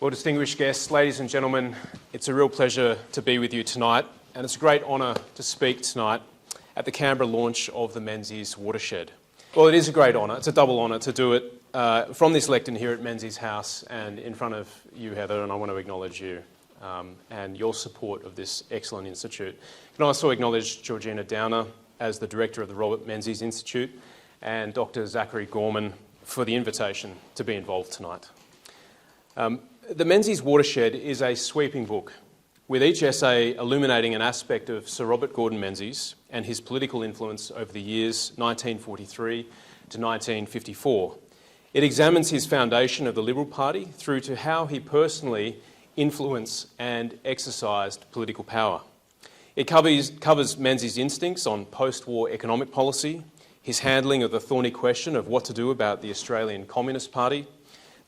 Well, distinguished guests, ladies and gentlemen, it's a real pleasure to be with you tonight, and it's a great honour to speak tonight at the Canberra launch of the Menzies Watershed. Well, it is a great honour. It's a double honour to do it from this lectern here at Menzies House and in front of you, Heather, and I want to acknowledge you and your support of this excellent institute. Can I also acknowledge Georgina Downer as the Director of the Robert Menzies Institute and Dr. Zachary Gorman for the invitation to be involved tonight. The Menzies Watershed is a sweeping book, with each essay illuminating an aspect of Sir Robert Gordon Menzies and his political influence over the years 1943 to 1954. It examines his foundation of the Liberal Party through to how he personally influenced and exercised political power. It covers Menzies' instincts on post-war economic policy, his handling of the thorny question of what to do about the Australian Communist Party,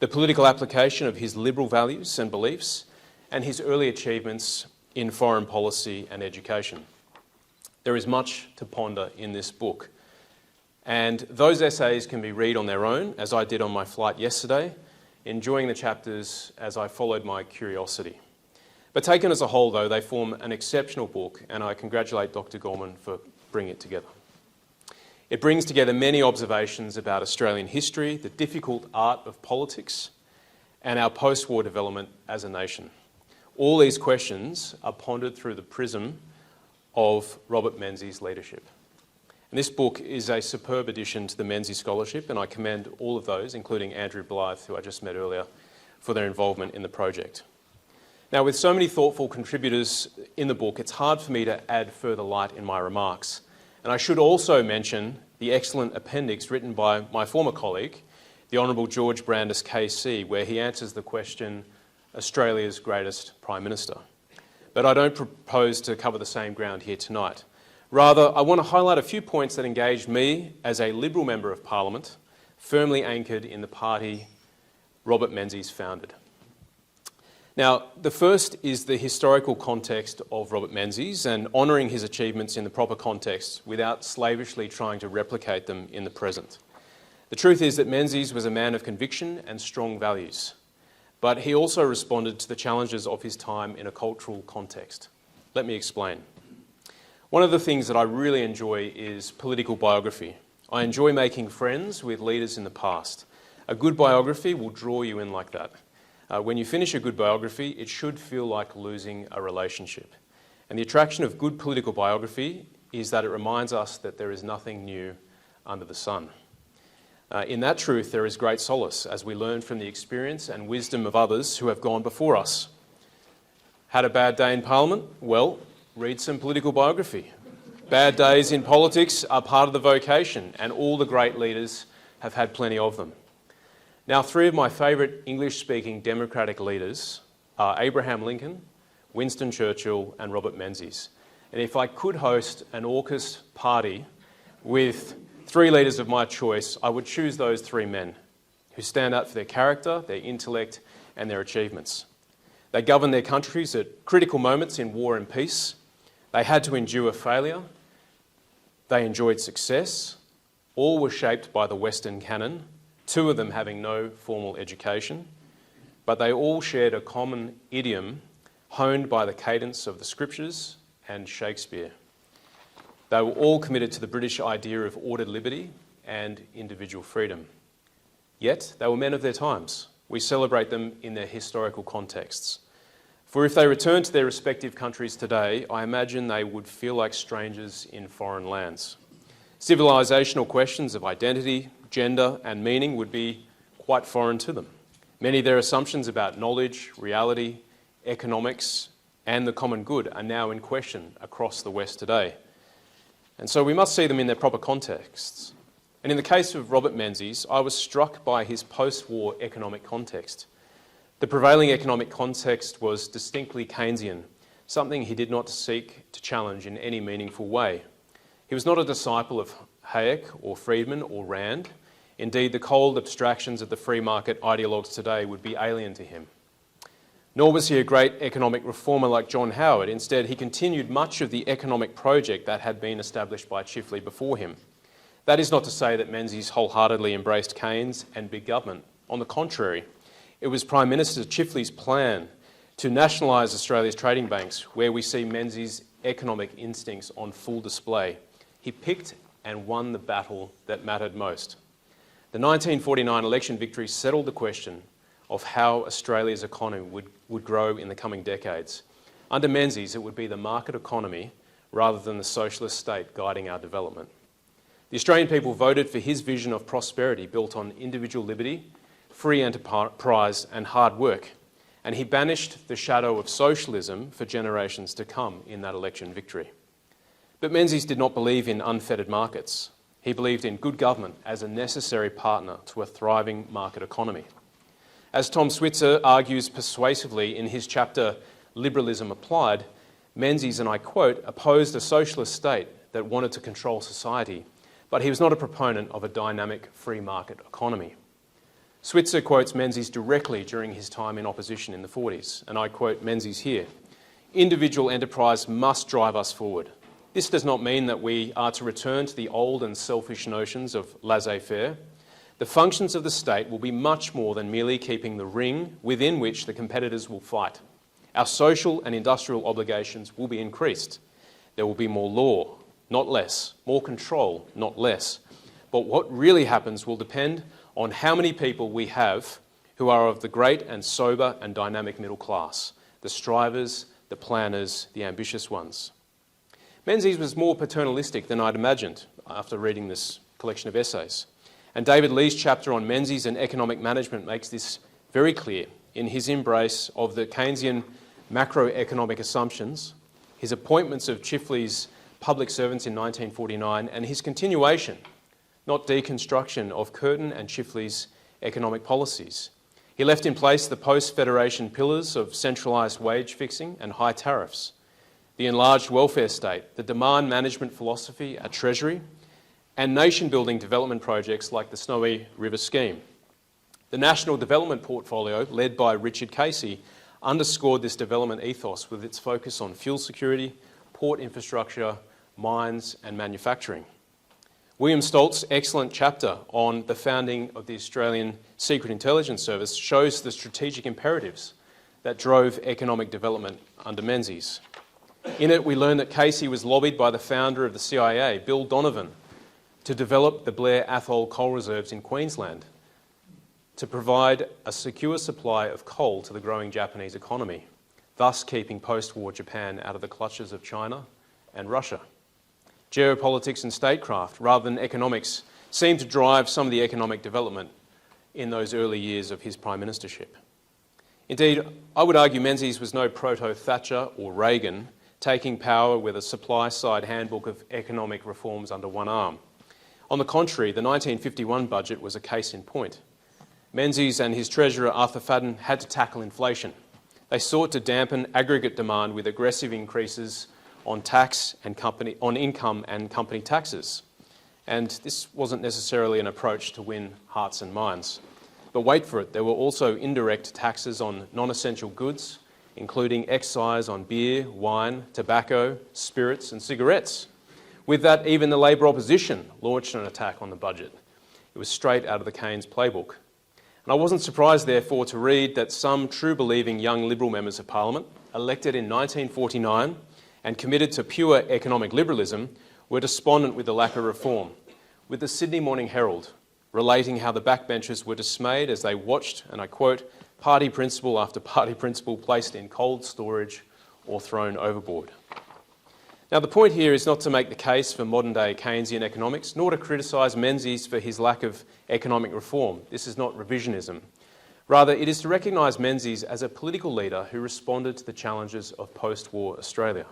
the political application of his liberal values and beliefs, and his early achievements in foreign policy and education. There is much to ponder in this book, and those essays can be read on their own, as I did on my flight yesterday, enjoying the chapters as I followed my curiosity. But taken as a whole, though, they form an exceptional book, and I congratulate Dr. Gorman for bringing it together. It brings together many observations about Australian history, the difficult art of politics, and our post-war development as a nation. All these questions are pondered through the prism of Robert Menzies' leadership. And this book is a superb addition to the Menzies Scholarship, and I commend all of those, including Andrew Blythe, who I just met earlier, for their involvement in the project. Now, with so many thoughtful contributors in the book, it's hard for me to add further light in my remarks. And I should also mention the excellent appendix written by my former colleague, the Honourable George Brandis KC, where he answers the question, Australia's greatest Prime Minister. But I don't propose to cover the same ground here tonight. Rather, I want to highlight a few points that engaged me as a Liberal Member of Parliament, firmly anchored in the party Robert Menzies founded. Now, the first is the historical context of Robert Menzies and honouring his achievements in the proper context without slavishly trying to replicate them in the present. The truth is that Menzies was a man of conviction and strong values, but he also responded to the challenges of his time in a cultural context. Let me explain. One of the things that I really enjoy is political biography. I enjoy making friends with leaders in the past. A good biography will draw you in like that. When you finish a good biography, it should feel like losing a relationship. And the attraction of good political biography is that it reminds us that there is nothing new under the sun. In that truth, there is great solace as we learn from the experience and wisdom of others who have gone before us. Had a bad day in Parliament? Well, read some political biography. Bad days in politics are part of the vocation, and all the great leaders have had plenty of them. Now, three of my favourite English-speaking democratic leaders are Abraham Lincoln, Winston Churchill and Robert Menzies. And if I could host an AUKUS party with three leaders of my choice, I would choose those three men who stand out for their character, their intellect and their achievements. They governed their countries at critical moments in war and peace. They had to endure failure. They enjoyed success. All were shaped by the Western canon, two of them having no formal education, but they all shared a common idiom honed by the cadence of the scriptures and Shakespeare. They were all committed to the British idea of ordered liberty and individual freedom. Yet they were men of their times. We celebrate them in their historical contexts. For if they returned to their respective countries today, I imagine they would feel like strangers in foreign lands. Civilisational questions of identity, gender and meaning would be quite foreign to them. Many of their assumptions about knowledge, reality, economics and the common good are now in question across the West today. And so we must see them in their proper contexts. And in the case of Robert Menzies, I was struck by his post-war economic context. The prevailing economic context was distinctly Keynesian, something he did not seek to challenge in any meaningful way. He was not a disciple of Hayek or Friedman or Rand. Indeed, the cold abstractions of the free market ideologues today would be alien to him. Nor was he a great economic reformer like John Howard. Instead, he continued much of the economic project that had been established by Chifley before him. That is not to say that Menzies wholeheartedly embraced Keynes and big government. On the contrary, It was Prime Minister Chifley's plan to nationalise Australia's trading banks, where we see Menzies' economic instincts on full display. He picked and won the battle that mattered most. The 1949 election victory settled the question of how Australia's economy would grow in the coming decades. Under Menzies, it would be the market economy rather than the socialist state guiding our development. The Australian people voted for his vision of prosperity built on individual liberty, free enterprise and hard work, and he banished the shadow of socialism for generations to come in that election victory. But Menzies did not believe in unfettered markets. He believed in good government as a necessary partner to a thriving market economy. As Tom Switzer argues persuasively in his chapter, Liberalism Applied, Menzies, and I quote, opposed a socialist state that wanted to control society, but he was not a proponent of a dynamic free market economy. Switzer quotes Menzies directly during his time in opposition in the 40s, and I quote Menzies here, "Individual enterprise must drive us forward. This does not mean that we are to return to the old and selfish notions of laissez-faire. The functions of the state will be much more than merely keeping the ring within which the competitors will fight. Our social and industrial obligations will be increased. There will be more law, not less, more control, not less. But what really happens will depend on how many people we have who are of the great and sober and dynamic middle class, the strivers, the planners, the ambitious ones." Menzies was more paternalistic than I'd imagined after reading this collection of essays. And David Lee's chapter on Menzies and economic management makes this very clear in his embrace of the Keynesian macroeconomic assumptions, his appointments of Chifley's public servants in 1949, and his continuation, not deconstruction, of Curtin and Chifley's economic policies. He left in place the post-Federation pillars of centralised wage fixing and high tariffs, the enlarged welfare state, the demand management philosophy at Treasury, and nation-building development projects like the Snowy River Scheme. The National Development Portfolio, led by Richard Casey, underscored this development ethos with its focus on fuel security, port infrastructure, mines and manufacturing. William Stoltz's excellent chapter on the founding of the Australian Secret Intelligence Service shows the strategic imperatives that drove economic development under Menzies. In it, we learn that Casey was lobbied by the founder of the CIA, Bill Donovan, to develop the Blair Athol coal reserves in Queensland, to provide a secure supply of coal to the growing Japanese economy, thus keeping post-war Japan out of the clutches of China and Russia. Geopolitics and statecraft, rather than economics, seemed to drive some of the economic development in those early years of his prime ministership. Indeed, I would argue Menzies was no proto-Thatcher or Reagan, taking power with a supply-side handbook of economic reforms under one arm. On the contrary, the 1951 budget was a case in point. Menzies and his treasurer Arthur Fadden had to tackle inflation. They sought to dampen aggregate demand with aggressive increases on income and company taxes. And this wasn't necessarily an approach to win hearts and minds. But wait for it, there were also indirect taxes on non-essential goods, including excise on beer, wine, tobacco, spirits and cigarettes. With that, even the Labor opposition launched an attack on the budget. It was straight out of the Keynes playbook. And I wasn't surprised, therefore, to read that some true-believing young Liberal members of Parliament, elected in 1949 and committed to pure economic liberalism, were despondent with the lack of reform, with the Sydney Morning Herald relating how the backbenchers were dismayed as they watched, and I quote, party principle after party principle placed in cold storage or thrown overboard. Now, the point here is not to make the case for modern-day Keynesian economics, nor to criticise Menzies for his lack of economic reform. This is not revisionism. Rather, it is to recognise Menzies as a political leader who responded to the challenges of post-war Australia.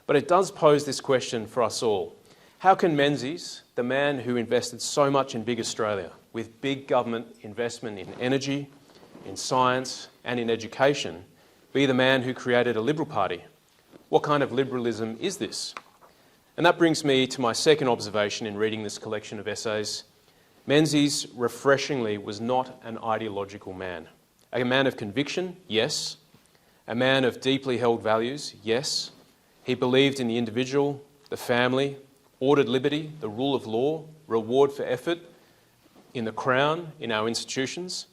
But it does pose this question for us all. How can Menzies, the man who invested so much in big Australia, with big government investment in energy, in science and in education, be the man who created a Liberal Party? What kind of liberalism is this? And that brings me to my second observation in reading this collection of essays. Menzies, refreshingly, was not an ideological man. A man of conviction, yes. A man of deeply held values, yes. He believed in the individual, the family, ordered liberty, the rule of law, reward for effort, in the Crown, in our institutions.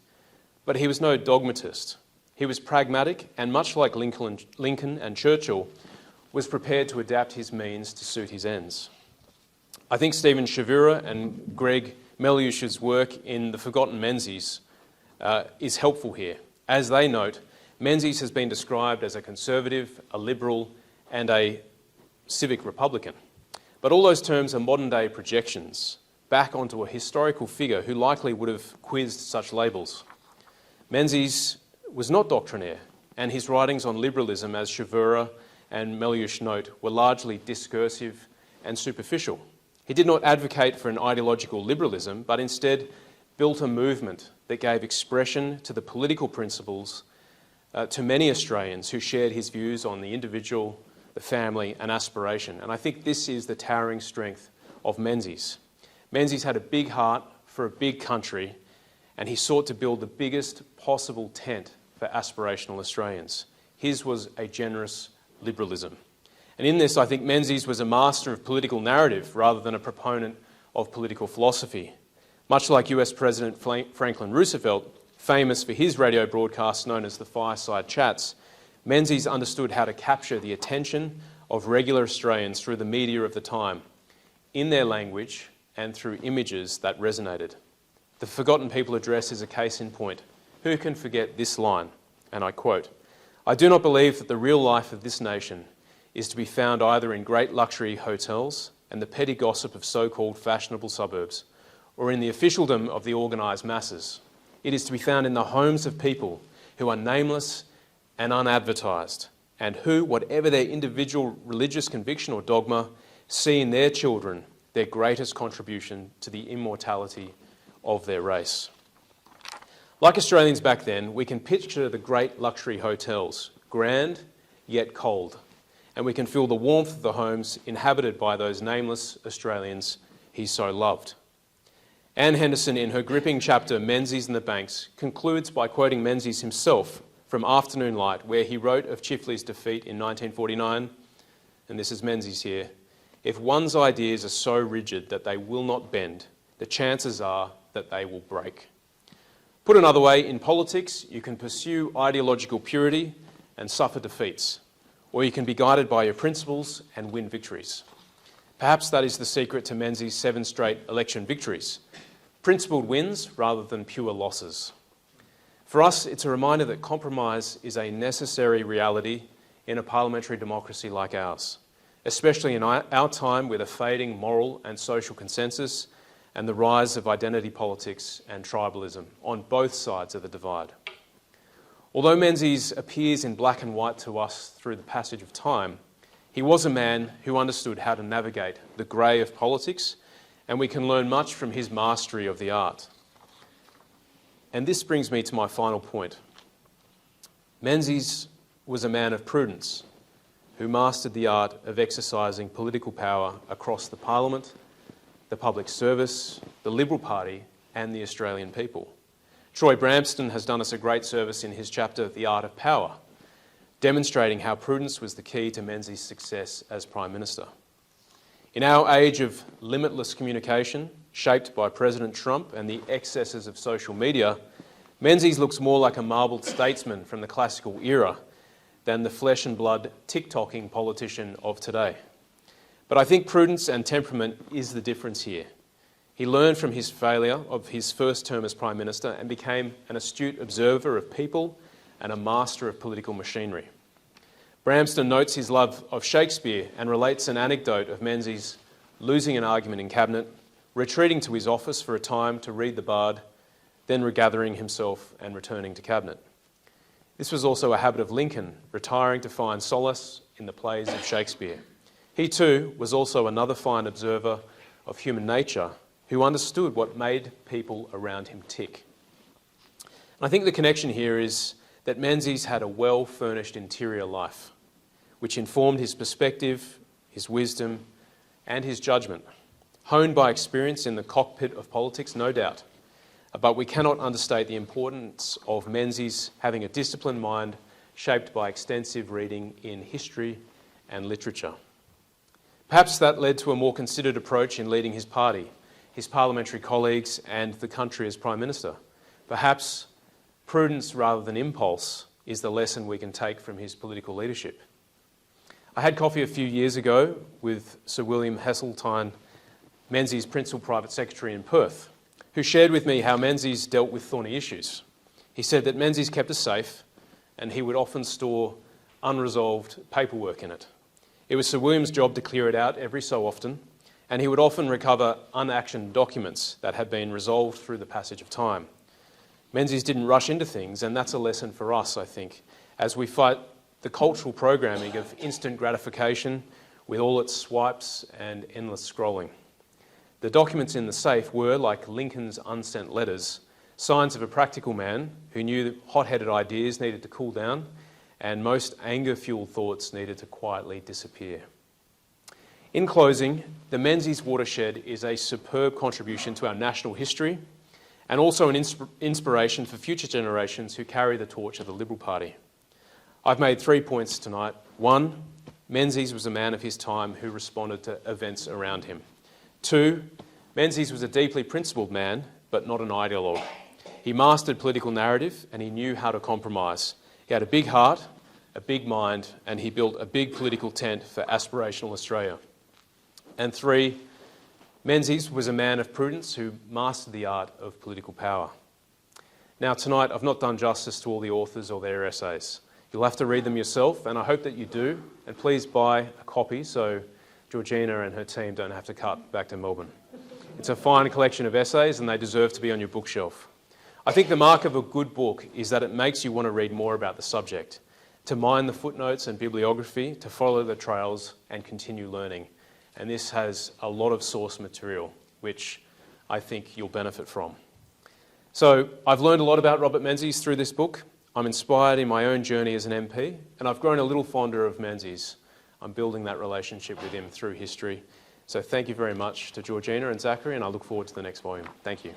But he was no dogmatist. He was pragmatic and, much like Lincoln and Churchill, was prepared to adapt his means to suit his ends. I think Stephen Chavura and Greg Meliush's work in The Forgotten Menzies is helpful here. As they note, Menzies has been described as a conservative, a liberal, and a civic Republican. But all those terms are modern-day projections back onto a historical figure who likely would have quizzed such labels. Menzies was not doctrinaire, and his writings on liberalism, as Chavura and Meliush note, were largely discursive and superficial. He did not advocate for an ideological liberalism, but instead built a movement that gave expression to the political principles to many Australians who shared his views on the individual, the family and aspiration. And I think this is the towering strength of Menzies. Menzies had a big heart for a big country, and he sought to build the biggest possible tent for aspirational Australians. His was a generous liberalism. And in this, I think Menzies was a master of political narrative rather than a proponent of political philosophy. Much like US President Franklin Roosevelt, famous for his radio broadcasts known as the Fireside Chats, Menzies understood how to capture the attention of regular Australians through the media of the time, in their language and through images that resonated. The Forgotten People address is a case in point. Who can forget this line? And I quote, "I do not believe that the real life of this nation is to be found either in great luxury hotels and the petty gossip of so-called fashionable suburbs, or in the officialdom of the organised masses. It is to be found in the homes of people who are nameless and unadvertised, and who, whatever their individual religious conviction or dogma, see in their children their greatest contribution to the immortality of their race." Like Australians back then, we can picture the great luxury hotels, grand yet cold, and we can feel the warmth of the homes inhabited by those nameless Australians he so loved. Anne Henderson, in her gripping chapter, Menzies and the Banks, concludes by quoting Menzies himself from Afternoon Light, where he wrote of Chifley's defeat in 1949, and this is Menzies here, "If one's ideas are so rigid that they will not bend, the chances are that they will break." Put another way, in politics, you can pursue ideological purity and suffer defeats, or you can be guided by your principles and win victories. Perhaps that is the secret to Menzies' 7 straight election victories. Principled wins rather than pure losses. For us, it's a reminder that compromise is a necessary reality in a parliamentary democracy like ours, especially in our time with a fading moral and social consensus and the rise of identity politics and tribalism on both sides of the divide. Although Menzies appears in black and white to us through the passage of time, he was a man who understood how to navigate the grey of politics, and we can learn much from his mastery of the art. And this brings me to my final point. Menzies was a man of prudence who mastered the art of exercising political power across the Parliament, the public service, the Liberal Party and the Australian people. Troy Bramston has done us a great service in his chapter, The Art of Power, demonstrating how prudence was the key to Menzies' success as Prime Minister. In our age of limitless communication, shaped by President Trump and the excesses of social media, Menzies looks more like a marbled statesman from the classical era than the flesh and blood tick-tocking politician of today. But I think prudence and temperament is the difference here. He learned from his failure of his first term as Prime Minister and became an astute observer of people and a master of political machinery. Bramston notes his love of Shakespeare and relates an anecdote of Menzies losing an argument in Cabinet, retreating to his office for a time to read the Bard, then regathering himself and returning to Cabinet. This was also a habit of Lincoln, retiring to find solace in the plays of Shakespeare. He too was also another fine observer of human nature who understood what made people around him tick. And I think the connection here is that Menzies had a well-furnished interior life, which informed his perspective, his wisdom, and his judgment, honed by experience in the cockpit of politics, no doubt. But we cannot understate the importance of Menzies having a disciplined mind shaped by extensive reading in history and literature. Perhaps that led to a more considered approach in leading his party, his parliamentary colleagues and the country as Prime Minister. Perhaps prudence rather than impulse is the lesson we can take from his political leadership. I had coffee a few years ago with Sir William Heseltine, Menzies' Principal Private Secretary in Perth, who shared with me how Menzies dealt with thorny issues. He said that Menzies kept a safe and he would often store unresolved paperwork in it. It was Sir William's job to clear it out every so often, and he would often recover unactioned documents that had been resolved through the passage of time. Menzies didn't rush into things, and that's a lesson for us, I think, as we fight the cultural programming of instant gratification with all its swipes and endless scrolling. The documents in the safe were, like Lincoln's unsent letters, signs of a practical man who knew that hot-headed ideas needed to cool down and most anger-fueled thoughts needed to quietly disappear. In closing, the Menzies Watershed is a superb contribution to our national history and also an inspiration for future generations who carry the torch of the Liberal Party. I've made 3 points tonight. 1, Menzies was a man of his time who responded to events around him. 2, Menzies was a deeply principled man, but not an ideologue. He mastered political narrative and he knew how to compromise. He had a big heart, a big mind, and he built a big political tent for aspirational Australia. And 3, Menzies was a man of prudence who mastered the art of political power. Now tonight, I've not done justice to all the authors or their essays. You'll have to read them yourself, and I hope that you do. And please buy a copy so Georgina and her team don't have to cut back to Melbourne. It's a fine collection of essays and they deserve to be on your bookshelf. I think the mark of a good book is that it makes you want to read more about the subject, to mine the footnotes and bibliography, to follow the trails and continue learning. And this has a lot of source material, which I think you'll benefit from. So I've learned a lot about Robert Menzies through this book. I'm inspired in my own journey as an MP, and I've grown a little fonder of Menzies. I'm building that relationship with him through history. So thank you very much to Georgina and Zachary, and I look forward to the next volume. Thank you.